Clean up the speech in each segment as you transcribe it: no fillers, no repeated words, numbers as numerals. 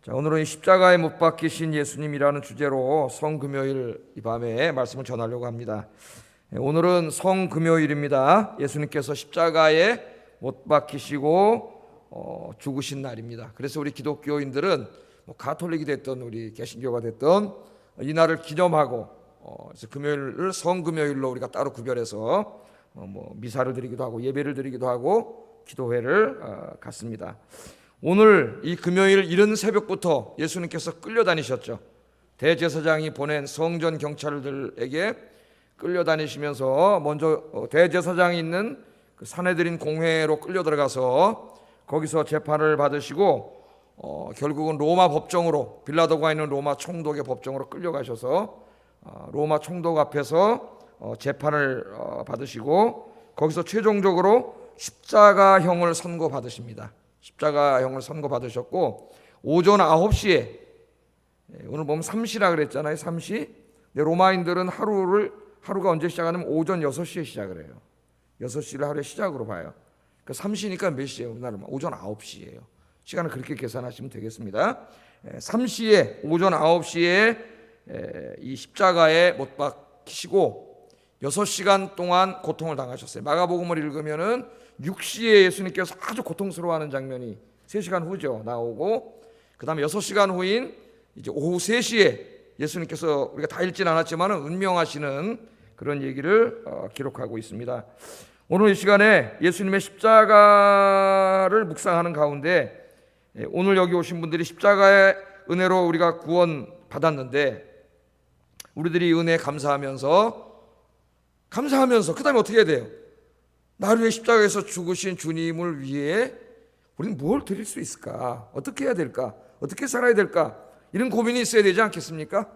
자, 오늘은 이 십자가에 못 박히신 예수님이라는 주제로 성금요일 이 밤에 말씀을 전하려고 합니다. 오늘은 성금요일입니다. 예수님께서 십자가에 못 박히시고 죽으신 날입니다. 그래서 우리 기독교인들은 가톨릭이 됐던 우리 개신교가 됐던 이 날을 기념하고 그래서 금요일을 성금요일로 우리가 따로 구별해서 미사를 드리기도 하고 예배를 드리기도 하고 기도회를 갖습니다. 오늘 이 금요일 이른 새벽부터 예수님께서 끌려다니셨죠. 대제사장이 보낸 성전 경찰들에게 끌려다니시면서 먼저 대제사장이 있는 그 산헤드린 공회로 끌려 들어가서 거기서 재판을 받으시고 결국은 로마 법정으로, 빌라도가 있는 로마 총독의 법정으로 끌려가셔서 로마 총독 앞에서 재판을 받으시고 거기서 최종적으로 십자가형을 선고받으십니다. 십자가형을 선고받으셨고 오전 9시에, 오늘 보면 3시라 그랬잖아요. 3시. 근데 로마인들은 하루가 언제 시작하냐면 오전 6시에 시작을 해요. 6시를 하루의 시작으로 봐요. 그러니까 3시니까 몇 시예요? 우리나라 오전 9시예요. 시간을 그렇게 계산하시면 되겠습니다. 3시에, 오전 9시에 이 십자가에 못 박히시고 6시간 동안 고통을 당하셨어요. 마가복음을 읽으면은 6시에 예수님께서 아주 고통스러워하는 장면이 3시간 후죠 나오고, 그 다음에 6시간 후인 이제 오후 3시에 예수님께서 우리가 다 읽진 않았지만 운명하시는 그런 얘기를 기록하고 있습니다. 오늘 이 시간에 예수님의 십자가를 묵상하는 가운데 오늘 여기 오신 분들이 십자가의 은혜로 우리가 구원 받았는데 우리들이 은혜 감사하면서 그 다음에 어떻게 해야 돼요? 나를 위해 십자가에서 죽으신 주님을 위해 우리는 뭘 드릴 수 있을까? 어떻게 해야 될까? 어떻게 살아야 될까? 이런 고민이 있어야 되지 않겠습니까?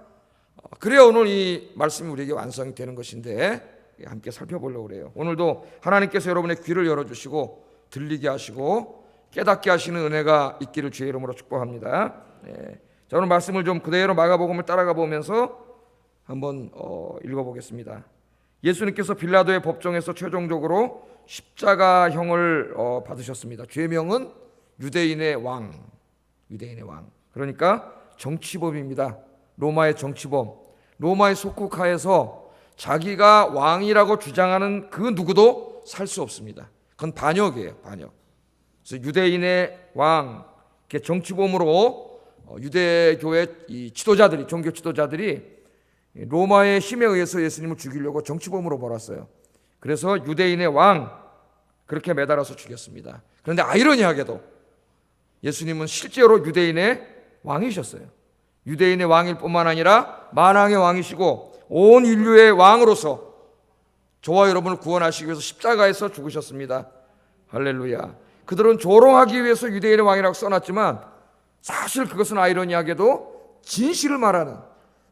그래야 오늘 이 말씀이 우리에게 완성이 되는 것인데 함께 살펴보려고 그래요. 오늘도 하나님께서 여러분의 귀를 열어주시고 들리게 하시고 깨닫게 하시는 은혜가 있기를 주의 이름으로 축복합니다. 자, 오늘 말씀을 좀 그대로 마가복음을 따라가 보면서 한번 읽어보겠습니다. 예수님께서 빌라도의 법정에서 최종적으로 십자가형을 받으셨습니다. 죄명은 유대인의 왕. 그러니까 정치범입니다. 로마의 정치범. 로마의 속국하에서 자기가 왕이라고 주장하는 그 누구도 살 수 없습니다. 그건 반역이에요, 반역. 그래서 유대인의 왕, 정치범으로 유대교의 이 지도자들이, 종교 지도자들이 로마의 힘에 의해서 예수님을 죽이려고 정치범으로 몰았어요. 그래서 유대인의 왕 그렇게 매달아서 죽였습니다. 그런데 아이러니하게도 예수님은 실제로 유대인의 왕이셨어요. 유대인의 왕일 뿐만 아니라 만왕의 왕이시고 온 인류의 왕으로서 저와 여러분을 구원하시기 위해서 십자가에서 죽으셨습니다. 할렐루야. 그들은 조롱하기 위해서 유대인의 왕이라고 써놨지만 사실 그것은 아이러니하게도 진실을 말하는,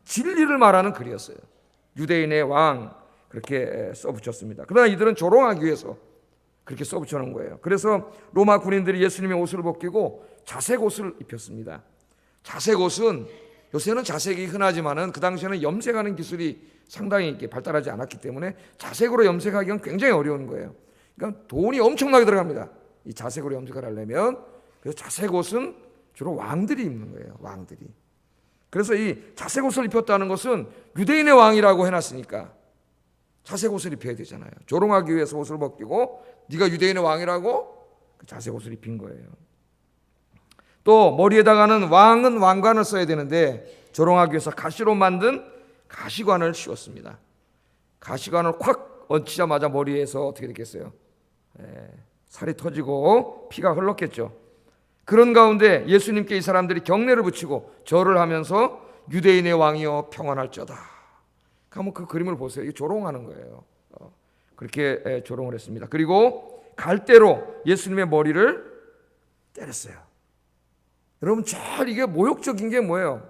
진리를 말하는 글이었어요. 유대인의 왕 그렇게 써붙였습니다. 그러나 이들은 조롱하기 위해서 그렇게 써붙여놓은 거예요. 그래서 로마 군인들이 예수님의 옷을 벗기고 자색 옷을 입혔습니다. 자색 옷은 요새는 자색이 흔하지만은 그 당시에는 염색하는 기술이 상당히 이렇게 발달하지 않았기 때문에 자색으로 염색하기는 굉장히 어려운 거예요. 그러니까 돈이 엄청나게 들어갑니다. 이 자색으로 염색을 하려면. 그래서 자색 옷은 주로 왕들이 입는 거예요. 왕들이. 그래서 이 자색 옷을 입혔다는 것은 유대인의 왕이라고 해놨으니까 자색 옷을 입혀야 되잖아요. 조롱하기 위해서 옷을 벗기고 네가 유대인의 왕이라고 그 자색 옷을 입힌 거예요. 또 머리에다가는 왕은 왕관을 써야 되는데 조롱하기 위해서 가시로 만든 가시관을 씌웠습니다. 가시관을 콱 얹히자마자 머리에서 어떻게 됐겠어요? 살이 터지고 피가 흘렀겠죠. 그런 가운데 예수님께 이 사람들이 경례를 붙이고 절을 하면서 유대인의 왕이여 평안할지어다. 한번 그 그림을 보세요. 이거 조롱하는 거예요. 그렇게 조롱을 했습니다. 그리고 갈대로 예수님의 머리를 때렸어요. 여러분 잘 이게 모욕적인 게 뭐예요?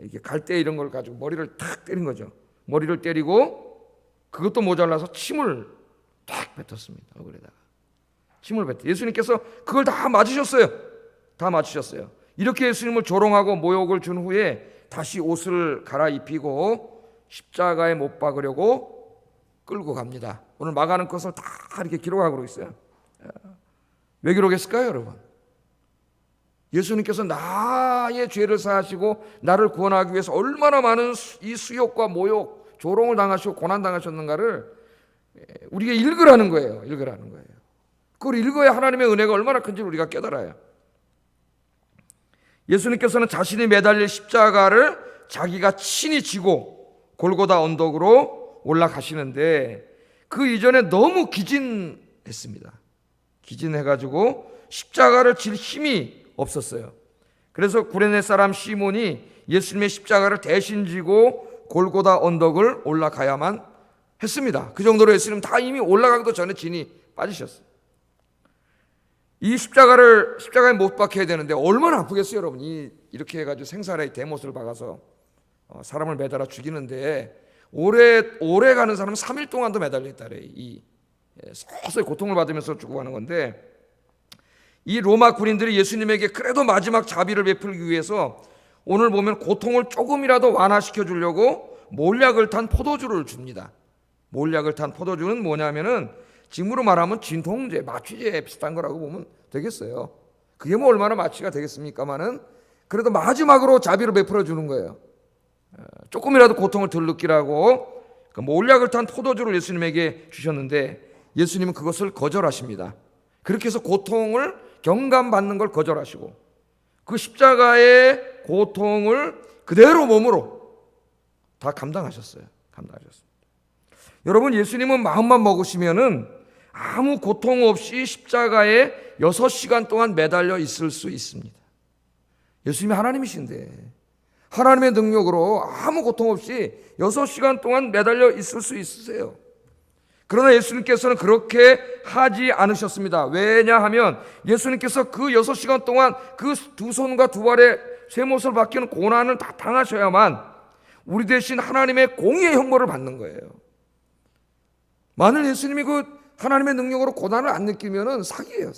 이게 갈대 이런 걸 가지고 머리를 탁 때린 거죠. 머리를 때리고 그것도 모자라서 침을 탁 뱉었습니다. 얼굴에다가 침을 뱉어. 예수님께서 그걸 다 맞으셨어요. 다 맞으셨어요. 이렇게 예수님을 조롱하고 모욕을 준 후에 다시 옷을 갈아입히고 십자가에 못 박으려고 끌고 갑니다. 오늘 마가는 것을 다 이렇게 기록하고 있어요. 왜 기록했을까요, 여러분? 예수님께서 나의 죄를 사하시고 나를 구원하기 위해서 얼마나 많은 이 수욕과 모욕, 조롱을 당하시고 고난당하셨는가를 우리가 읽으라는 거예요. 읽으라는 거예요. 그걸 읽어야 하나님의 은혜가 얼마나 큰지 우리가 깨달아요. 예수님께서는 자신이 매달릴 십자가를 자기가 친히 지고 골고다 언덕으로 올라가시는데 그 이전에 너무 기진했습니다. 기진해가지고 십자가를 질 힘이 없었어요. 그래서 구레네 사람 시몬이 예수님의 십자가를 대신 지고 골고다 언덕을 올라가야만 했습니다. 그 정도로 예수님 다 이미 올라가기도 전에 진이 빠지셨어요. 이 십자가에 못 박혀야 되는데 얼마나 아프겠어요, 여러분. 이렇게 해가지고 생사의 대못을 박아서 사람을 매달아 죽이는데 오래 가는 사람은 3일 동안도 매달려 있다래. 서서히 고통을 받으면서 죽어가는 건데, 이 로마 군인들이 예수님에게 그래도 마지막 자비를 베풀기 위해서 오늘 보면 고통을 조금이라도 완화시켜 주려고 몰약을 탄 포도주를 줍니다. 몰약을 탄 포도주는 뭐냐면은 지금으로 말하면 진통제, 마취제 비슷한 거라고 보면 되겠어요. 그게 뭐 얼마나 마취가 되겠습니까마는 그래도 마지막으로 자비를 베풀어 주는 거예요. 조금이라도 고통을 덜 느끼라고 그 몰약을 탄 포도주를 예수님에게 주셨는데 예수님은 그것을 거절하십니다. 그렇게 해서 고통을 경감받는 걸 거절하시고 그 십자가의 고통을 그대로 몸으로 다 감당하셨어요. 여러분, 예수님은 마음만 먹으시면은 아무 고통 없이 십자가에 6시간 동안 매달려 있을 수 있습니다. 예수님이 하나님이신데 하나님의 능력으로 아무 고통 없이 6시간 동안 매달려 있을 수 있으세요. 그러나 예수님께서는 그렇게 하지 않으셨습니다. 왜냐하면 예수님께서 그 6시간 동안 그 두 손과 두 발에 쇠못을 박히는 고난을 다 당하셔야만 우리 대신 하나님의 공의의 형벌을 받는 거예요. 만일 예수님이 그 하나님의 능력으로 고난을 안 느끼면은 사기예요.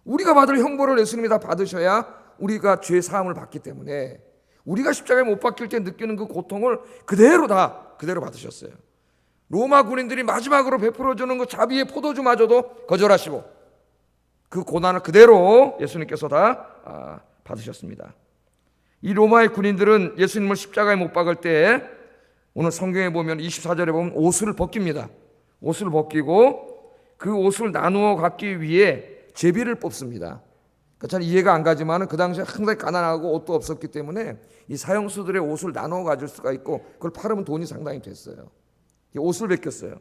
우리가 받을 형벌을 예수님이 다 받으셔야 우리가 죄 사함을 받기 때문에 우리가 십자가에 못 박힐 때 느끼는 그 고통을 그대로 받으셨어요. 로마 군인들이 마지막으로 베풀어주는 그 자비의 포도주마저도 거절하시고 그 고난을 그대로 예수님께서 다 받으셨습니다. 이 로마의 군인들은 예수님을 십자가에 못 박을 때 오늘 성경에 보면 24절에 보면 옷을 벗깁니다. 옷을 벗기고 그 옷을 나누어 갖기 위해 제비를 뽑습니다. 잘 이해가 안 가지만 그 당시에 상당히 가난하고 옷도 없었기 때문에 이 사형수들의 옷을 나누어 가질 수가 있고 그걸 팔으면 돈이 상당히 됐어요. 옷을 벗겼어요.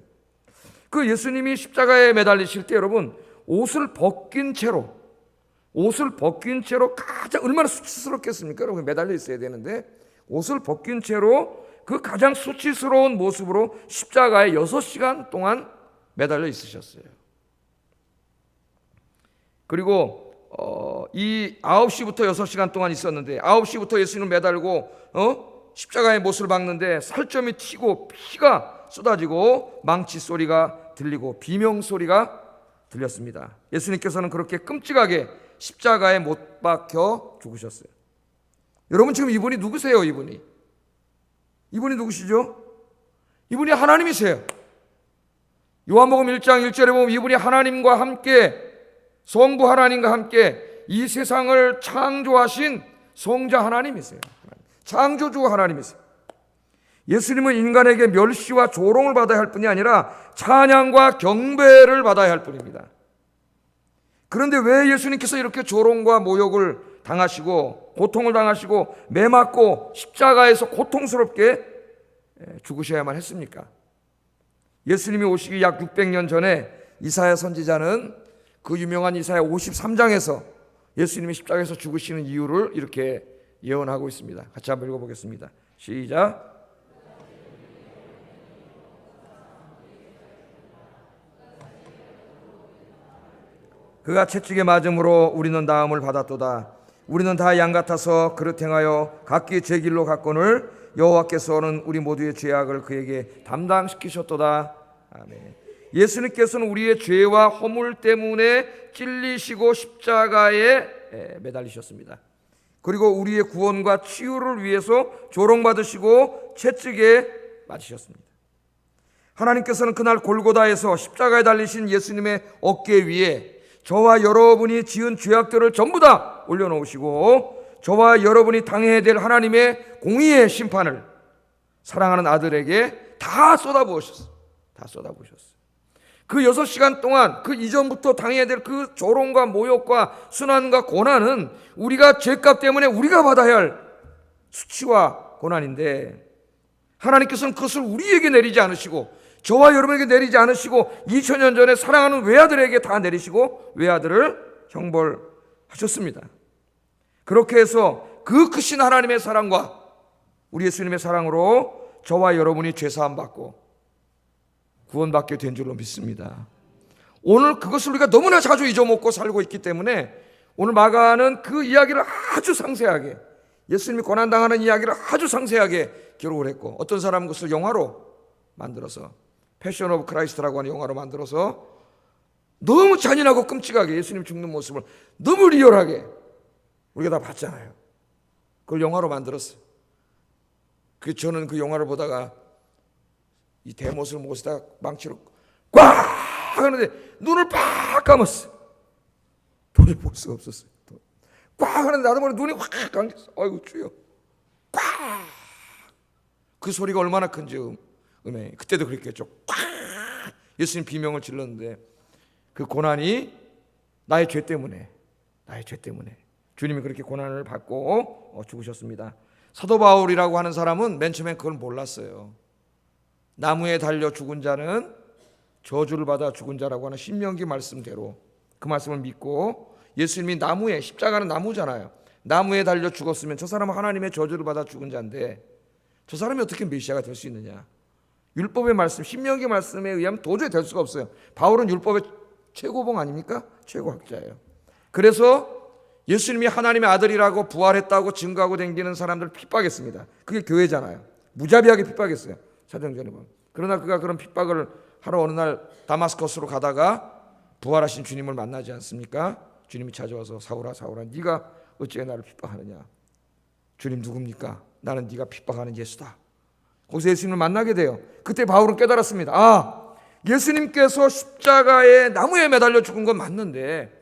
그 예수님이 십자가에 매달리실 때 여러분 옷을 벗긴 채로 가장 얼마나 수치스럽겠습니까? 여러분 매달려 있어야 되는데 옷을 벗긴 채로 그 가장 수치스러운 모습으로 십자가에 6시간 동안 매달려 있으셨어요. 그리고 이 9시부터 6시간 동안 있었는데 9시부터 예수님을 매달고 십자가에 못을 박는데 살점이 튀고 피가 쏟아지고 망치 소리가 들리고 비명 소리가 들렸습니다. 예수님께서는 그렇게 끔찍하게 십자가에 못 박혀 죽으셨어요. 여러분 지금 이분이 누구세요? 이분이 누구시죠? 이분이 하나님이세요. 요한복음 1장 1절에 보면 이분이 하나님과 함께 성부 하나님과 함께 이 세상을 창조하신 성자 하나님이세요. 창조주 하나님이세요. 예수님은 인간에게 멸시와 조롱을 받아야 할 뿐이 아니라 찬양과 경배를 받아야 할 뿐입니다. 그런데 왜 예수님께서 이렇게 조롱과 모욕을 당하시고 고통을 당하시고 매맞고 십자가에서 고통스럽게 죽으셔야만 했습니까? 예수님이 오시기 약 600년 전에 이사야 선지자는 그 유명한 이사야 53장에서 예수님이 십자가에서 죽으시는 이유를 이렇게 예언하고 있습니다. 같이 한번 읽어보겠습니다. 시작. 그가 채찍에 맞음으로 우리는 나음을 받았도다. 우리는 다 양 같아서 그릇 행하여 각기 제 길로 갔거늘 여호와께서는 우리 모두의 죄악을 그에게 담당시키셨도다. 아멘. 예수님께서는 우리의 죄와 허물 때문에 찔리시고 십자가에 매달리셨습니다. 그리고 우리의 구원과 치유를 위해서 조롱받으시고 채찍에 맞으셨습니다. 하나님께서는 그날 골고다에서 십자가에 달리신 예수님의 어깨 위에 저와 여러분이 지은 죄악들을 전부 다 올려놓으시고 저와 여러분이 당해야 될 하나님의 공의의 심판을 사랑하는 아들에게 다 쏟아부으셨어요. 다 쏟아부으셨어요. 그 6시간 동안 그 이전부터 당해야 될 그 조롱과 모욕과 순환과 고난은 우리가 죄값 때문에 우리가 받아야 할 수치와 고난인데, 하나님께서는 그것을 우리에게 내리지 않으시고 저와 여러분에게 내리지 않으시고 2000년 전에 사랑하는 외아들에게 다 내리시고 외아들을 형벌하셨습니다. 그렇게 해서 그 크신 하나님의 사랑과 우리 예수님의 사랑으로 저와 여러분이 죄사함 받고 구원받게 된 줄로 믿습니다. 오늘 그것을 우리가 너무나 자주 잊어먹고 살고 있기 때문에 오늘 마가는 그 이야기를 아주 상세하게, 예수님이 고난당하는 이야기를 아주 상세하게 기록을 했고, 어떤 사람은 그것을 영화로 만들어서 패션 오브 크라이스트라고 하는 영화로 만들어서 너무 잔인하고 끔찍하게 예수님 죽는 모습을 너무 리얼하게 우리가 다 봤잖아요. 그걸 영화로 만들었어요. 저는 그 영화를 보다가 이 대못을 모시다 망치로 꽉 하는데 눈을 팍 감았어요. 도저히 볼 수가 없었어요. 꽉 하는데 나도 모르게 눈이 확 감겼어. 아이고 주여. 꽉. 그 소리가 얼마나 큰지 음에 그때도 그랬겠죠. 꽉. 예수님 비명을 질렀는데 그 고난이 나의 죄 때문에 주님이 그렇게 고난을 받고 죽으셨습니다. 사도 바울이라고 하는 사람은 맨 처음엔 그걸 몰랐어요. 나무에 달려 죽은 자는 저주를 받아 죽은 자라고 하는 신명기 말씀대로 그 말씀을 믿고, 예수님이 나무에, 십자가는 나무잖아요. 나무에 달려 죽었으면 저 사람은 하나님의 저주를 받아 죽은 자인데 저 사람이 어떻게 메시아가 될 수 있느냐. 율법의 말씀, 신명기 말씀에 의하면 도저히 될 수가 없어요. 바울은 율법의 최고봉 아닙니까? 최고학자예요. 그래서 예수님이 하나님의 아들이라고 부활했다고 증거하고 다니는 사람들을 핍박했습니다. 그게 교회잖아요. 무자비하게 핍박했어요. 사도행전에 보면. 그러나 그가 그런 핍박을 하러 어느 날 다마스커스로 가다가 부활하신 주님을 만나지 않습니까? 주님이 찾아와서 사울아 사울아 네가 어찌 나를 핍박하느냐. 주님 누굽니까? 나는 네가 핍박하는 예수다. 거기서 예수님을 만나게 돼요. 그때 바울은 깨달았습니다. 아, 예수님께서 십자가에 나무에 매달려 죽은 건 맞는데,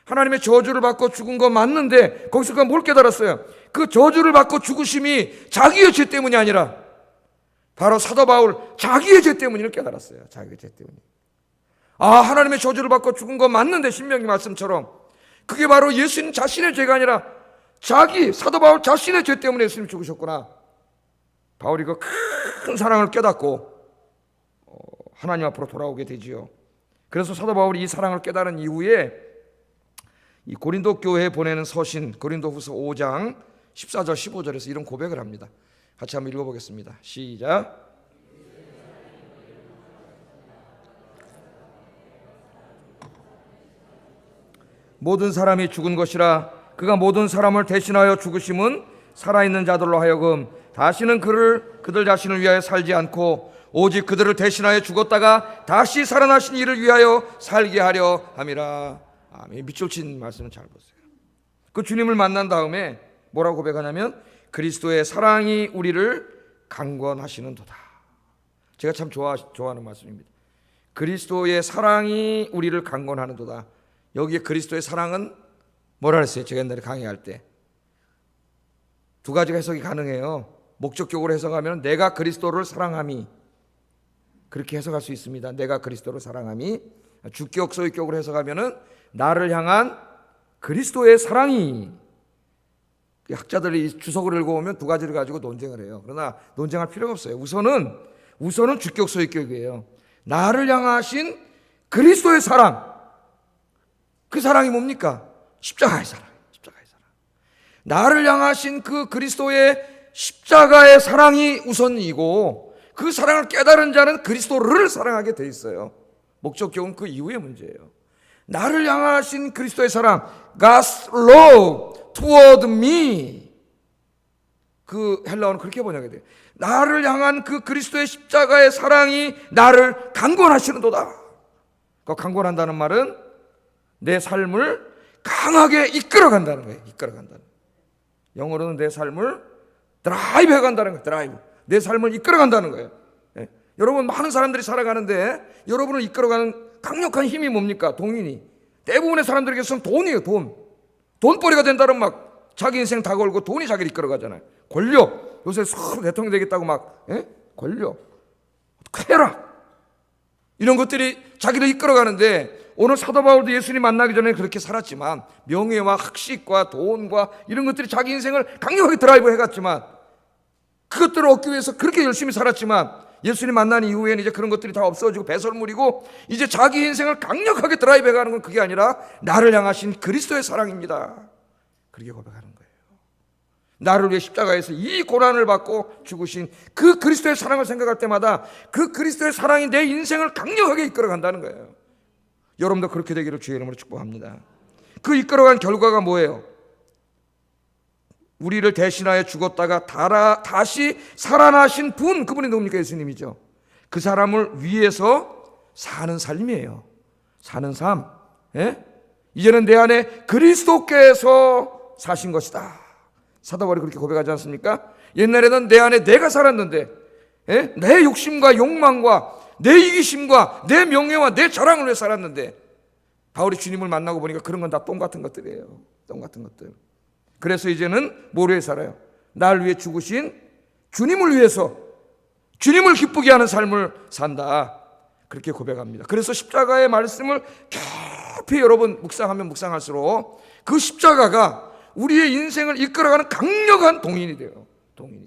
하나님의 저주를 받고 죽은 건 맞는데, 거기서 그가 뭘 깨달았어요? 그 저주를 받고 죽으심이 자기의 죄 때문이 아니라 바로 사도 바울 자기의 죄 때문을 깨달았어요. 자기의 죄 때문에. 아, 하나님의 저주를 받고 죽은 건 맞는데, 신명기 말씀처럼 그게 바로 예수님 자신의 죄가 아니라 사도 바울 자신의 죄 때문에 예수님 죽으셨구나. 바울이 그 큰 사랑을 깨닫고 하나님 앞으로 돌아오게 되지요. 그래서 사도 바울이 이 사랑을 깨달은 이후에 이 고린도 교회에 보내는 서신 고린도후서 5장 14절 15절에서 이런 고백을 합니다. 같이 한번 읽어보겠습니다. 시작. 모든 사람이 죽은 것이라 그가 모든 사람을 대신하여 죽으심은 살아있는 자들로 하여금 다시는 그들 자신을 위하여 살지 않고 오직 그들을 대신하여 죽었다가 다시 살아나신 이를 위하여 살게 하려 함이라. 아멘. 밑줄친 말씀은 잘 보세요. 그 주님을 만난 다음에 뭐라고 고백하냐면 그리스도의 사랑이 우리를 강권하시는도다. 제가 참 좋아하는 말씀입니다. 그리스도의 사랑이 우리를 강권하는도다. 여기에 그리스도의 사랑은 뭐라 했어요? 제가 옛날에 강의할 때 두 가지가 해석이 가능해요. 목적격으로 해석하면 내가 그리스도를 사랑함이, 그렇게 해석할 수 있습니다. 내가 그리스도를 사랑함이. 주격 소유격으로 해석하면은 나를 향한 그리스도의 사랑이. 학자들이 주석을 읽어보면 두 가지를 가지고 논쟁을 해요. 그러나 논쟁할 필요가 없어요. 우선은 주격 소유격이에요. 나를 향하신 그리스도의 사랑. 그 사랑이 뭡니까? 십자가의 사랑. 나를 향하신 그 그리스도의 십자가의 사랑이 우선이고, 그 사랑을 깨달은 자는 그리스도를 사랑하게 돼 있어요. 목적격은 그 이후의 문제예요. 나를 향하신 그리스도의 사랑, God's love toward me. 그 헬라어는 그렇게 번역이 돼요. 나를 향한 그 그리스도의 십자가의 사랑이 나를 강권하시는도다. 그 강권한다는 말은 내 삶을 강하게 이끌어간다는 거예요. 이끌어간다는. 영어로는 내 삶을 드라이브 해간다는 거예요. 드라이브. 내 삶을 이끌어간다는 거예요. 예. 여러분, 많은 사람들이 살아가는데 여러분을 이끌어가는 강력한 힘이 뭡니까? 동인이 대부분의 사람들에게서는 돈이에요. 돈벌이가 된다면 막 자기 인생 다 걸고 돈이 자기를 이끌어가잖아요. 권력, 요새 서로 대통령 되겠다고 막 권력, 쾌락, 이런 것들이 자기를 이끌어가는데, 오늘 사도 바울도 예수님 만나기 전에 그렇게 살았지만 명예와 학식과 돈과 이런 것들이 자기 인생을 강력하게 드라이브 해갔지만, 그것들을 얻기 위해서 그렇게 열심히 살았지만 예수님 만난 이후에는 이제 그런 것들이 다 없어지고 배설물이고, 이제 자기 인생을 강력하게 드라이브 해가는 건 그게 아니라 나를 향하신 그리스도의 사랑입니다. 그렇게 고백하는 거예요. 나를 위해 십자가에서 이 고난을 받고 죽으신 그 그리스도의 사랑을 생각할 때마다 그 그리스도의 사랑이 내 인생을 강력하게 이끌어간다는 거예요. 여러분도 그렇게 되기를 주의 이름으로 축복합니다. 그 이끌어간 결과가 뭐예요? 우리를 대신하여 죽었다가 다시 살아나신 분, 그분이 누굽니까? 예수님이죠. 그 사람을 위해서 사는 삶이에요. 사는 삶. 이제는 내 안에 그리스도께서 사신 것이다. 사도 바울이 그렇게 고백하지 않습니까? 옛날에는 내 안에 내가 살았는데, 내 욕심과 욕망과 내 이기심과 내 명예와 내 자랑을 위해 살았는데, 바울이 주님을 만나고 보니까 그런 건 다 똥 같은 것들이에요. 똥 같은 것들. 그래서 이제는 뭐를 위해 살아요? 나를 위해 죽으신 주님을 위해서, 주님을 기쁘게 하는 삶을 산다. 그렇게 고백합니다. 그래서 십자가의 말씀을 깊이 여러분 묵상하면 묵상할수록 그 십자가가 우리의 인생을 이끌어가는 강력한 동인이 돼요.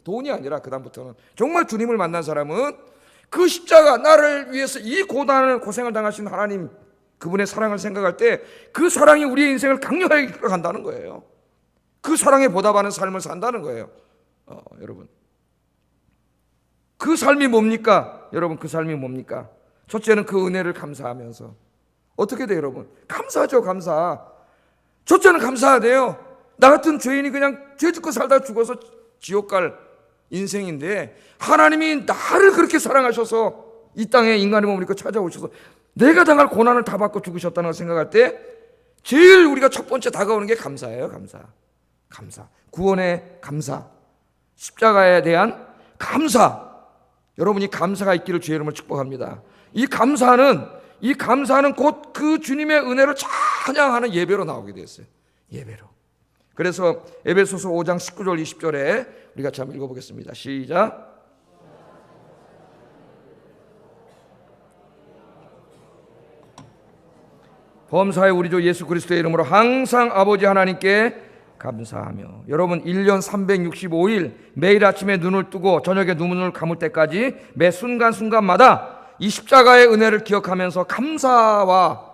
돈이 아니라 그다음부터는 정말 주님을 만난 사람은 그 십자가, 나를 위해서 이 고생을 당하신 하나님, 그분의 사랑을 생각할 때 그 사랑이 우리의 인생을 강력하게 이끌어간다는 거예요. 그 사랑에 보답하는 삶을 산다는 거예요. 여러분, 그 삶이 뭡니까? 여러분, 그 삶이 뭡니까? 첫째는 그 은혜를 감사하면서. 어떻게 돼요, 여러분? 감사하죠, 감사. 첫째는 감사해야 돼요. 나 같은 죄인이 그냥 죄 짓고 살다 죽어서 지옥 갈 인생인데, 하나님이 나를 그렇게 사랑하셔서 이 땅에 인간의 몸을 입고 찾아오셔서 내가 당할 고난을 다 받고 죽으셨다는 걸 생각할 때 제일 우리가 첫 번째 다가오는 게 감사예요. 감사. 구원의 감사, 십자가에 대한 감사. 여러분이 감사가 있기를 주의 이름으로 축복합니다. 이 감사는 곧 그 주님의 은혜를 찬양하는 예배로 나오게 됐어요. 예배로. 그래서 에베소서 5장 19절 20절에 우리가 한번 읽어보겠습니다. 시작. 범사의 우리 주 예수 그리스도의 이름으로 항상 아버지 하나님께 감사하며. 여러분, 1년 365일 매일 아침에 눈을 뜨고 저녁에 눈을 감을 때까지 매 순간순간마다 이 십자가의 은혜를 기억하면서 감사와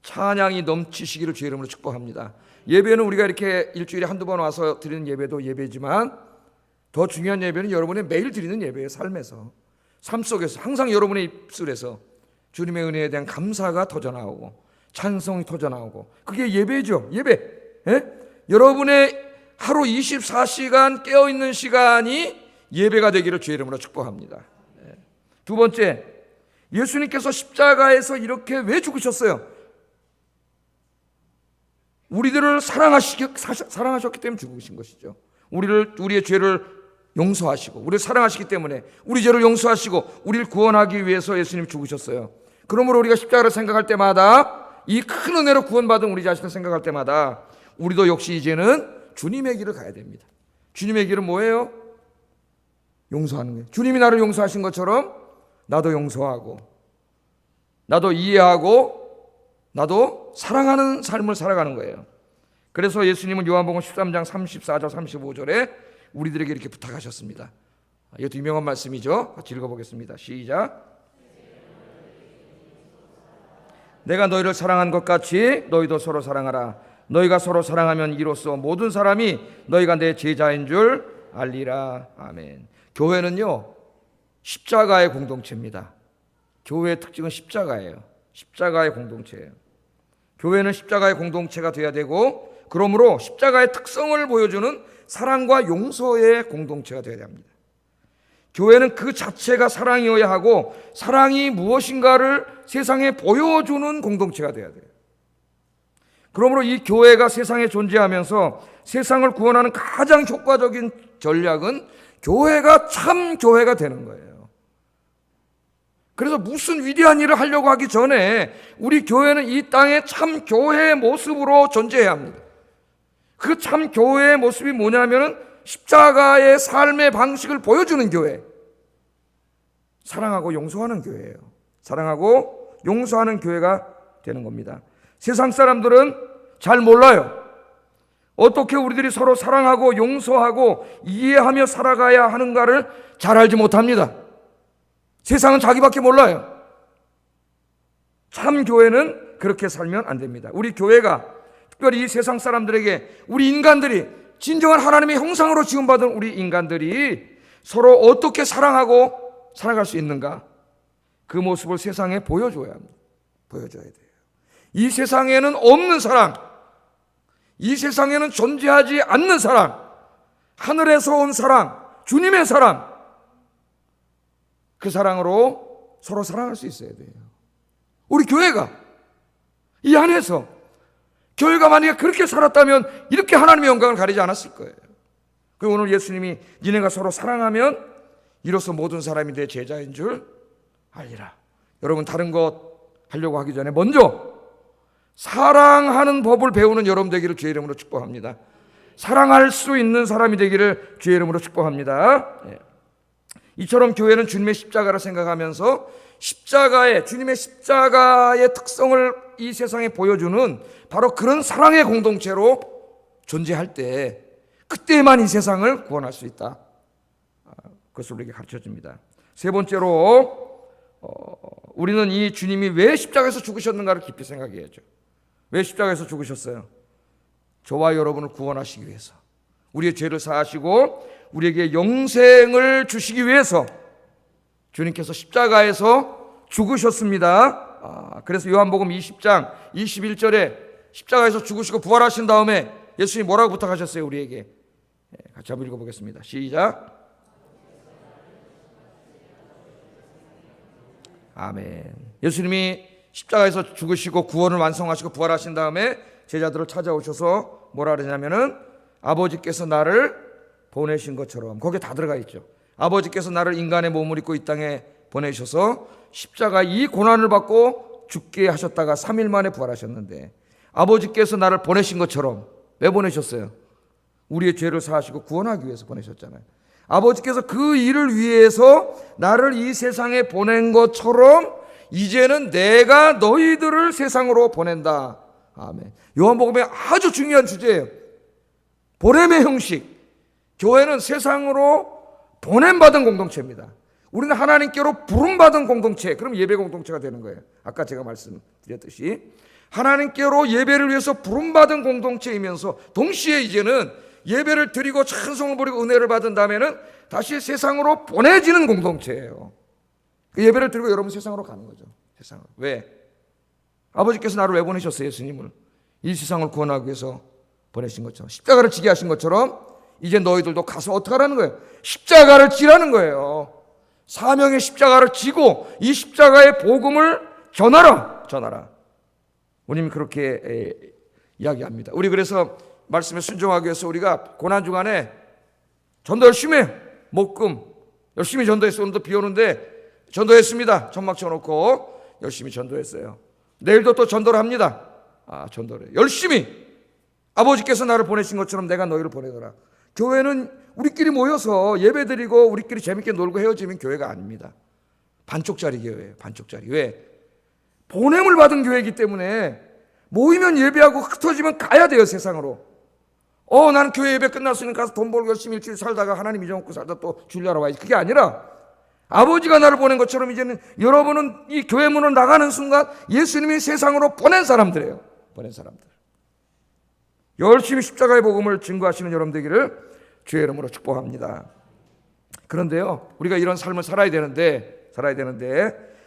찬양이 넘치시기를 주의 이름으로 축복합니다. 예배는 우리가 이렇게 일주일에 한두 번 와서 드리는 예배도 예배지만, 더 중요한 예배는 여러분의 매일 드리는 예배예요. 삶 속에서 항상 여러분의 입술에서 주님의 은혜에 대한 감사가 터져나오고 찬송이 터져나오고, 그게 예배죠. 예배. 여러분의 하루 24시간 깨어있는 시간이 예배가 되기를 주의 이름으로 축복합니다. 두 번째, 예수님께서 십자가에서 이렇게 왜 죽으셨어요? 우리들을 사랑하셨기 때문에 죽으신 것이죠. 우리의 죄를 용서하시고, 우리를 사랑하시기 때문에 우리 죄를 용서하시고 우리를 구원하기 위해서 예수님이 죽으셨어요. 그러므로 우리가 십자가를 생각할 때마다, 이 큰 은혜로 구원받은 우리 자신을 생각할 때마다 우리도 역시 이제는 주님의 길을 가야 됩니다. 주님의 길은 뭐예요? 용서하는 거예요. 주님이 나를 용서하신 것처럼 나도 용서하고, 나도 이해하고, 나도 사랑하는 삶을 살아가는 거예요. 그래서 예수님은 요한복음 13장 34절 35절에 우리들에게 이렇게 부탁하셨습니다. 이것도 유명한 말씀이죠. 같이 읽어보겠습니다. 시작. 내가 너희를 사랑한 것 같이 너희도 서로 사랑하라. 너희가 서로 사랑하면 이로써 모든 사람이 너희가 내 제자인 줄 알리라. 아멘. 교회는요, 십자가의 공동체입니다. 교회의 특징은 십자가예요. 십자가의 공동체예요. 교회는 십자가의 공동체가 되어야 되고, 그러므로 십자가의 특성을 보여주는 사랑과 용서의 공동체가 되어야 합니다. 교회는 그 자체가 사랑이어야 하고, 사랑이 무엇인가를 세상에 보여주는 공동체가 되어야 돼요. 그러므로 이 교회가 세상에 존재하면서 세상을 구원하는 가장 효과적인 전략은 교회가 참 교회가 되는 거예요. 그래서 무슨 위대한 일을 하려고 하기 전에 우리 교회는 이 땅에 참 교회의 모습으로 존재해야 합니다. 그 참 교회의 모습이 뭐냐면은 십자가의 삶의 방식을 보여주는 교회, 사랑하고 용서하는 교회예요. 사랑하고 용서하는 교회가 되는 겁니다. 세상 사람들은 잘 몰라요. 어떻게 우리들이 서로 사랑하고 용서하고 이해하며 살아가야 하는가를 잘 알지 못합니다. 세상은 자기밖에 몰라요. 참 교회는 그렇게 살면 안 됩니다. 우리 교회가 특별히 이 세상 사람들에게 우리 인간들이 진정한 하나님의 형상으로 지음받은 우리 인간들이 서로 어떻게 사랑하고 살아갈 수 있는가, 그 모습을 세상에 보여줘야 합니다. 보여줘야 돼요. 이 세상에는 없는 사랑, 이 세상에는 존재하지 않는 사랑, 하늘에서 온 사랑, 주님의 사랑, 그 사랑으로 서로 사랑할 수 있어야 돼요. 우리 교회가 이 안에서, 교회가 만약에 그렇게 살았다면 이렇게 하나님의 영광을 가리지 않았을 거예요. 그리고 오늘 예수님이 니네가 서로 사랑하면 이로써 모든 사람이 내 제자인 줄 알리라. 여러분, 다른 것 하려고 하기 전에 먼저 사랑하는 법을 배우는 여러분 되기를 주의 이름으로 축복합니다. 사랑할 수 있는 사람이 되기를 주의 이름으로 축복합니다. 이처럼 교회는 주님의 십자가를 생각하면서 주님의 십자가의 특성을 이 세상에 보여주는 바로 그런 사랑의 공동체로 존재할 때, 그때만 이 세상을 구원할 수 있다. 그것을 우리에게 가르쳐줍니다. 세 번째로 우리는 이 주님이 왜 십자가에서 죽으셨는가를 깊이 생각해야죠. 왜 십자가에서 죽으셨어요? 저와 여러분을 구원하시기 위해서, 우리의 죄를 사하시고 우리에게 영생을 주시기 위해서 주님께서 십자가에서 죽으셨습니다. 그래서 요한복음 20장 21절에 십자가에서 죽으시고 부활하신 다음에 예수님이 뭐라고 부탁하셨어요? 우리에게. 같이 한번 읽어보겠습니다. 시작. 아멘. 예수님이 십자가에서 죽으시고 구원을 완성하시고 부활하신 다음에 제자들을 찾아오셔서 뭐라 그러냐면은 아버지께서 나를 보내신 것처럼, 거기에 다 들어가 있죠. 아버지께서 나를 인간의 몸을 입고 이 땅에 보내셔서 십자가 이 고난을 받고 죽게 하셨다가 3일 만에 부활하셨는데, 아버지께서 나를 보내신 것처럼, 왜 보내셨어요? 우리의 죄를 사하시고 구원하기 위해서 보내셨잖아요. 아버지께서 그 일을 위해서 나를 이 세상에 보낸 것처럼 이제는 내가 너희들을 세상으로 보낸다. 아멘. 요한복음의 아주 중요한 주제예요. 보냄의 형식. 교회는 세상으로 보냄받은 공동체입니다. 우리는 하나님께로 부름받은 공동체, 그럼 예배 공동체가 되는 거예요. 아까 제가 말씀드렸듯이 하나님께로 예배를 위해서 부름받은 공동체이면서 동시에 이제는 예배를 드리고 찬송을 부리고 은혜를 받은 다음에는 다시 세상으로 보내지는 공동체예요. 그 예배를 드리고 여러분 세상으로 가는 거죠. 세상으로. 왜? 아버지께서 나를 왜 보내셨어요? 예수님을 이 세상을 구원하기 위해서 보내신 것처럼, 십자가를 지게 하신 것처럼 이제 너희들도 가서 어떻게 하라는 거예요? 십자가를 지라는 거예요. 사명의 십자가를 지고 이 십자가의 복음을 전하라. 우리는 그렇게 이야기합니다. 우리 그래서 말씀에 순종하기 위해서 우리가 고난 주간에 전도 열심히 해요. 목금 열심히 전도했어요. 오늘도 비 오는데 전도했습니다. 천막 쳐놓고 열심히 전도했어요. 내일도 또 전도를 합니다. 전도를 열심히, 아버지께서 나를 보내신 것처럼 내가 너희를 보내더라. 교회는 우리끼리 모여서 예배드리고 우리끼리 재밌게 놀고 헤어지면 교회가 아닙니다. 반쪽짜리 교회예요. 반쪽짜리. 왜? 보냄을 받은 교회이기 때문에 모이면 예배하고 흩어지면 가야 돼요. 세상으로. 나는 교회 예배 끝났으니까 가서 돈 벌고 열심히 일주일 살다가 하나님 잊어먹고 살다 또 주일하러 와야지. 그게 아니라 아버지가 나를 보낸 것처럼 이제는 여러분은 이 교회 문을 나가는 순간 예수님이 세상으로 보낸 사람들이에요. 보낸 사람들. 열심히 십자가의 복음을 증거하시는 여러분 되기를 주의 이름으로 축복합니다. 그런데요, 우리가 이런 삶을 살아야 되는데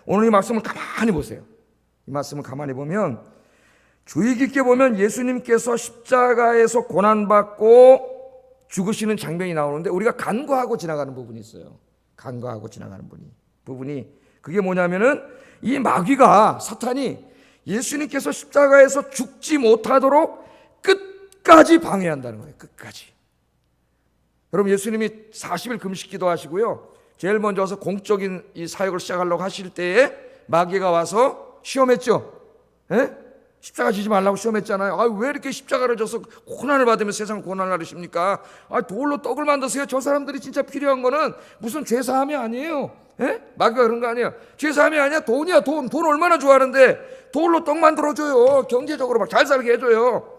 오늘 이 말씀을 가만히 보세요. 이 말씀을 가만히 보면, 주의 깊게 보면 예수님께서 십자가에서 고난받고 죽으시는 장면이 나오는데 우리가 간과하고 지나가는 부분이 있어요. 간과하고 지나가는 부분이 그게 뭐냐면은 이 마귀가, 사탄이 예수님께서 십자가에서 죽지 못하도록 끝까지 방해한다는 거예요. 끝까지. 여러분, 예수님이 40일 금식 기도하시고요, 제일 먼저 와서 공적인 이 사역을 시작하려고 하실 때에 마귀가 와서 시험했죠. 예? 십자가 지지 말라고 시험했잖아요. 왜 이렇게 십자가를 져서 고난을 받으면 세상을 고난을 하십니까? 돌로 떡을 만드세요. 저 사람들이 진짜 필요한 거는 무슨 죄사함이 아니에요. 예? 마귀가 그런 거 아니에요. 죄사함이 아니야. 돈이야. 돈 얼마나 좋아하는데 돌로 떡 만들어줘요. 경제적으로 막 잘 살게 해줘요.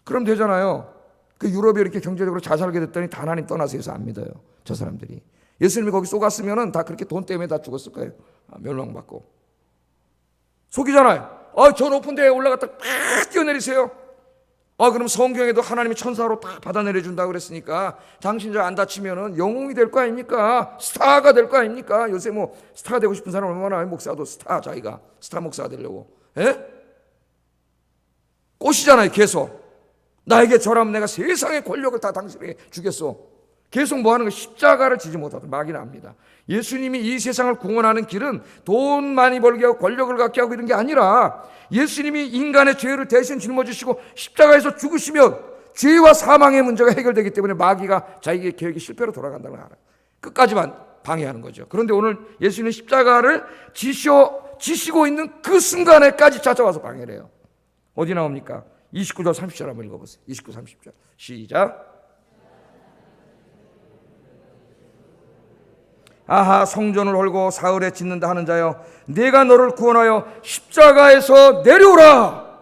그럼 되잖아요. 그 유럽이 이렇게 경제적으로 잘 살게 됐더니 다 하나님 떠나서 해서 안 믿어요. 저 사람들이. 예수님이 거기 쏘갔으면 다 그렇게 돈 때문에 다 죽었을 거예요. 멸망받고. 속이잖아요. 저 높은 데에 올라갔다 팍 뛰어내리세요. 그럼 성경에도 하나님이 천사로 딱 받아내려준다고 그랬으니까 당신 저 안 다치면은 영웅이 될 거 아닙니까? 스타가 될 거 아닙니까? 요새 뭐 스타가 되고 싶은 사람 얼마나 많아요. 목사도 자기가 스타 목사가 되려고. 예? 꼬시잖아요. 계속. 나에게 절하면 내가 세상의 권력을 다 당신에게 주겠소. 계속 뭐 하는 거 십자가를 지지 못하던 마귀는 압니다. 예수님이 이 세상을 구원하는 길은 돈 많이 벌게 하고 권력을 갖게 하고 이런 게 아니라 예수님이 인간의 죄를 대신 짊어지시고 십자가에서 죽으시면 죄와 사망의 문제가 해결되기 때문에 마귀가 자기의 계획이 실패로 돌아간다는 걸 알아요. 끝까지만 방해하는 거죠. 그런데 오늘 예수님은 십자가를 지시고 있는 그 순간에까지 찾아와서 방해를 해요. 어디 나옵니까? 29절 30절 한번 읽어보세요. 29, 30절 시작. 아하, 성전을 헐고 사흘에 짓는다 하는 자여, 내가 너를 구원하여 십자가에서 내려오라.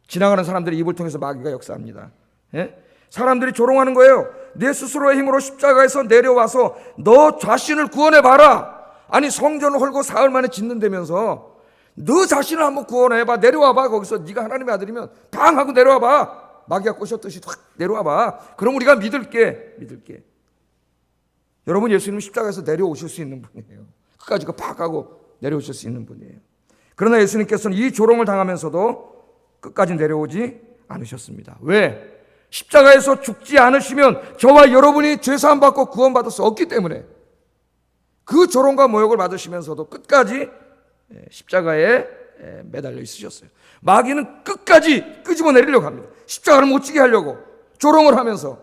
지나가는 사람들의 입을 통해서 마귀가 역사합니다. 예? 사람들이 조롱하는 거예요. 내 스스로의 힘으로 십자가에서 내려와서 너 자신을 구원해봐라. 아니, 성전을 헐고 사흘 만에 짓는다면서 너 자신을 한번 구원해봐. 내려와봐. 거기서 네가 하나님의 아들이면 팡 하고 내려와봐. 마귀가 꼬셨듯이 확 내려와봐. 그럼 우리가 믿을게. 여러분, 예수님은 십자가에서 내려오실 수 있는 분이에요. 끝까지 팍 하고 내려오실 수 있는 분이에요. 그러나 예수님께서는 이 조롱을 당하면서도 끝까지 내려오지 않으셨습니다. 왜? 십자가에서 죽지 않으시면 저와 여러분이 죄사함 받고 구원받을 수 없기 때문에 그 조롱과 모욕을 받으시면서도 끝까지 십자가에 매달려 있으셨어요. 마귀는 끝까지 끄집어내리려고 합니다. 십자가를 못 지게 하려고 조롱을 하면서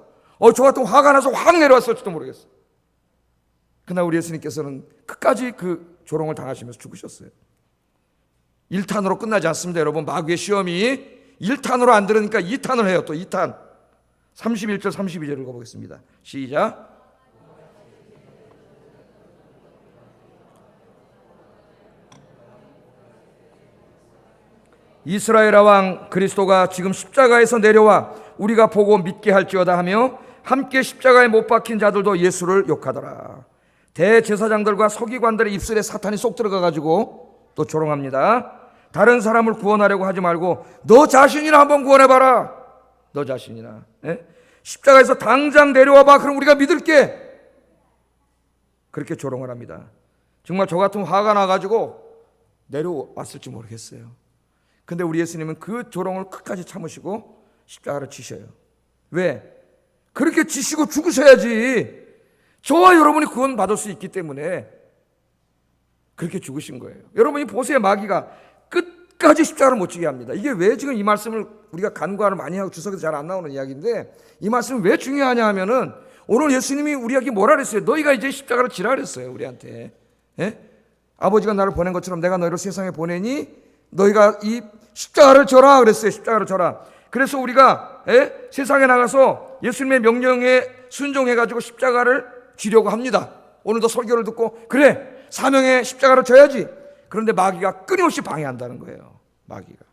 저 같은 화가 나서 확 내려왔을지도 모르겠어요. 그러나 우리 예수님께서는 끝까지 그 조롱을 당하시면서 죽으셨어요. 1탄으로 끝나지 않습니다. 여러분, 마귀의 시험이 1탄으로 안 들으니까 2탄을 해요. 또 2탄 31절 32절 읽어보겠습니다. 시작. 이스라엘 왕 그리스도가 지금 십자가에서 내려와 우리가 보고 믿게 할지어다 하며 함께 십자가에 못 박힌 자들도 예수를 욕하더라. 대제사장들과 서기관들의 입술에 사탄이 쏙 들어가가지고 또 조롱합니다. 다른 사람을 구원하려고 하지 말고 너 자신이나 한번 구원해봐라. 너 자신이나. 십자가에서 당장 내려와봐. 그럼 우리가 믿을게. 그렇게 조롱을 합니다. 정말 저 같은 화가 나가지고 내려왔을지 모르겠어요. 근데 우리 예수님은 그 조롱을 끝까지 참으시고 십자가를 지셔요. 왜? 그렇게 지시고 죽으셔야지 저와 여러분이 구원 받을 수 있기 때문에 그렇게 죽으신 거예요. 여러분이 보세요. 마귀가 끝까지 십자가를 못 지게 합니다. 이게 왜 지금 이 말씀을 우리가 간과를 많이 하고 주석에서 잘 안 나오는 이야기인데 이 말씀이 왜 중요하냐 하면은 오늘 예수님이 우리에게 뭐라 그랬어요? 너희가 이제 십자가를 지라 그랬어요. 우리한테. 아버지가 나를 보낸 것처럼 내가 너희를 세상에 보내니 너희가 이 십자가를 져라 그랬어요. 십자가를 져라. 그래서 우리가 세상에 나가서 예수님의 명령에 순종해가지고 십자가를 지려고 합니다. 오늘도 설교를 듣고 그래 사명의 십자가를 져야지. 그런데 마귀가 끊임없이 방해한다는 거예요. 마귀가.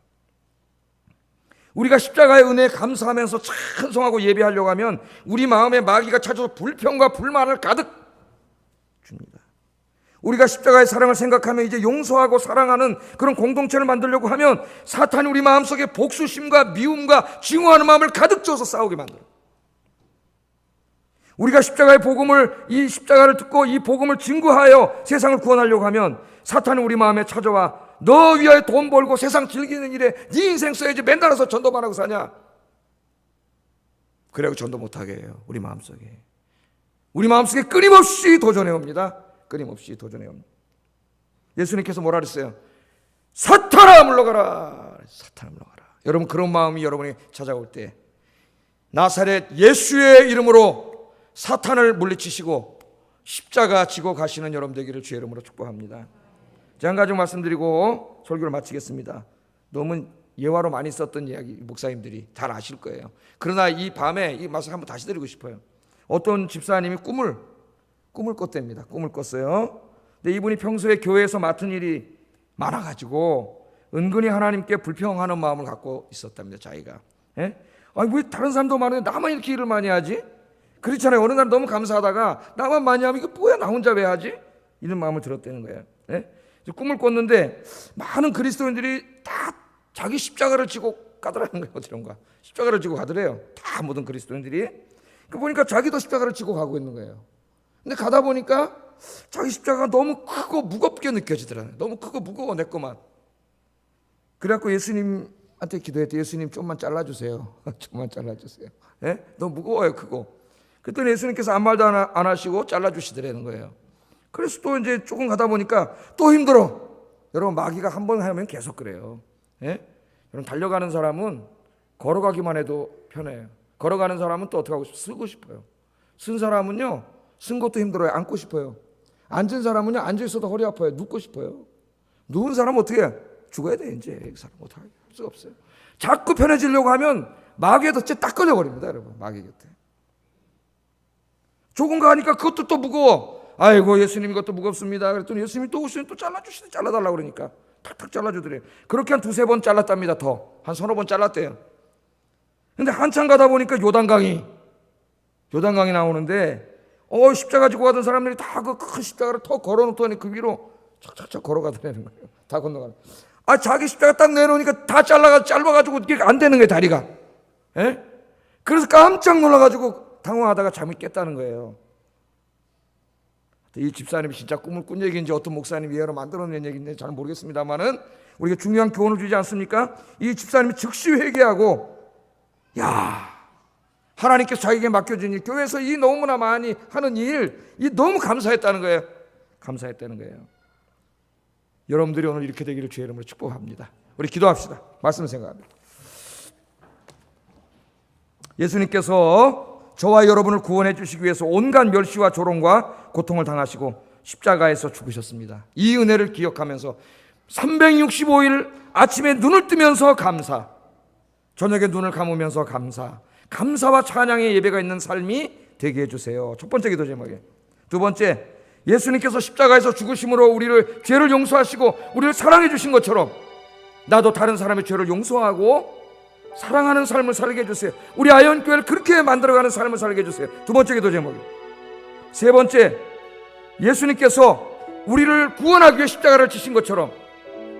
우리가 십자가의 은혜에 감사하면서 찬송하고 예배하려고 하면 우리 마음에 마귀가 찾아서 불평과 불만을 가득 줍니다. 우리가 십자가의 사랑을 생각하면 이제 용서하고 사랑하는 그런 공동체를 만들려고 하면 사탄이 우리 마음속에 복수심과 미움과 증오하는 마음을 가득 줘서 싸우게 만들어요. 우리가 십자가의 복음을 이 십자가를 듣고 이 복음을 증거하여 세상을 구원하려고 하면 사탄은 우리 마음에 찾아와 너 위하여 돈 벌고 세상 즐기는 일에 네 인생 써야지 맨날 와서 전도만 하고 사냐. 그래고 전도 못하게 해요. 우리 마음속에. 우리 마음속에 끊임없이 도전해옵니다. 끊임없이 도전해옵니다. 예수님께서 뭐라 그랬어요? 사탄아 물러가라. 사탄아 물러가라. 여러분 그런 마음이 여러분이 찾아올 때 나사렛 예수의 이름으로 사탄을 물리치시고 십자가 지고 가시는 여러분 되기를 주의 이름으로 축복합니다. 제가 한 가지 말씀드리고 설교를 마치겠습니다. 너무 예화로 많이 썼던 이야기 목사님들이 잘 아실 거예요. 그러나 이 밤에 이 말씀 한번 다시 드리고 싶어요. 어떤 집사님이 꿈을 꿨답니다. 꿈을 꿨어요. 근데 이분이 평소에 교회에서 맡은 일이 많아가지고 은근히 하나님께 불평하는 마음을 갖고 있었답니다. 자기가. 예? 아니 왜 다른 사람도 많은데 나만 이렇게 일을 많이 하지? 그렇잖아요. 어느 날 너무 감사하다가 나만 많이 하면 이거 뭐야 나 혼자 왜 하지? 이런 마음을 들었다는 거예요. 예? 꿈을 꿨는데 많은 그리스도인들이 다 자기 십자가를 지고 가더라는 거예요. 어디론가 십자가를 지고 가더래요. 다 모든 그리스도인들이. 그 보니까 자기도 십자가를 지고 가고 있는 거예요. 근데 가다 보니까 자기 십자가가 너무 크고 무겁게 느껴지더라고요. 너무 크고 무거워 내 거만. 그래갖고 예수님한테 기도했대. 예수님 좀만 잘라주세요. 좀만 잘라주세요. 예? 너무 무거워요 크고. 그랬더니 예수님께서 아무 말도 안 하시고 잘라주시더라는 거예요. 그래서 또 이제 조금 가다 보니까 또 힘들어. 여러분 마귀가 한 번 하면 계속 그래요. 예? 여러분 달려가는 사람은 걸어가기만 해도 편해요. 걸어가는 사람은 또 어떻게 하고 싶어요? 쓰고 싶어요. 쓴 사람은요 쓴 것도 힘들어요. 앉고 싶어요. 앉은 사람은요 앉아 있어도 허리 아파요. 눕고 싶어요. 누운 사람은 어떻게 해요? 죽어야 돼 이제. 이 사람 어떻게 할 수가 없어요. 자꾸 편해지려고 하면 마귀에 덫에 딱 걸려버립니다. 여러분 마귀 곁에. 조금 가니까 그것도 또 무거워. 아이고 예수님 이것도 무겁습니다. 그랬더니 예수님이 또 오시면 또 잘라주시네. 잘라달라고 그러니까 탁탁 잘라주더래요. 그렇게 한 두세 번 잘랐답니다. 더 한 서너 번 잘랐대요. 근데 한참 가다 보니까 요단강이 나오는데 십자가 지고 가던 사람들이 다 그 큰 십자가를 턱 걸어놓더니 그 위로 착착착 걸어가더라는 거예요. 다 건너가는. 자기 십자가 딱 내놓으니까 다 짧아가지고 이게 안 되는 거예요 다리가. 예? 그래서 깜짝 놀라가지고 당황하다가 잠이 깼다는 거예요. 이 집사님이 진짜 꿈을 꾼 얘기인지 어떤 목사님이 예로 만들어낸 얘기인지 잘 모르겠습니다만은 우리가 중요한 교훈을 주지 않습니까? 이 집사님이 즉시 회개하고 하나님께서 자기에게 맡겨준 일, 교회에서 이 너무나 많이 하는 일, 이 너무 감사했다는 거예요. 감사했다는 거예요. 여러분들이 오늘 이렇게 되기를 주의 이름으로 축복합니다. 우리 기도합시다. 말씀 생각합니다. 예수님께서 저와 여러분을 구원해 주시기 위해서 온갖 멸시와 조롱과 고통을 당하시고 십자가에서 죽으셨습니다. 이 은혜를 기억하면서 365일 아침에 눈을 뜨면서 감사, 저녁에 눈을 감으면서 감사와 찬양의 예배가 있는 삶이 되게 해주세요. 첫 번째 기도 제목이에요. 두 번째, 예수님께서 십자가에서 죽으심으로 우리를 죄를 용서하시고 우리를 사랑해 주신 것처럼 나도 다른 사람의 죄를 용서하고 사랑하는 삶을 살게 해주세요. 우리 아이언교회를 그렇게 만들어가는 삶을 살게 해주세요. 두 번째 기도 제목이에요. 세 번째, 예수님께서 우리를 구원하기 위해 십자가를 지신 것처럼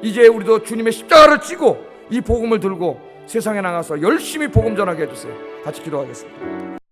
이제 우리도 주님의 십자가를 지고 이 복음을 들고 세상에 나가서 열심히 복음 전하게 해주세요. 같이 기도하겠습니다.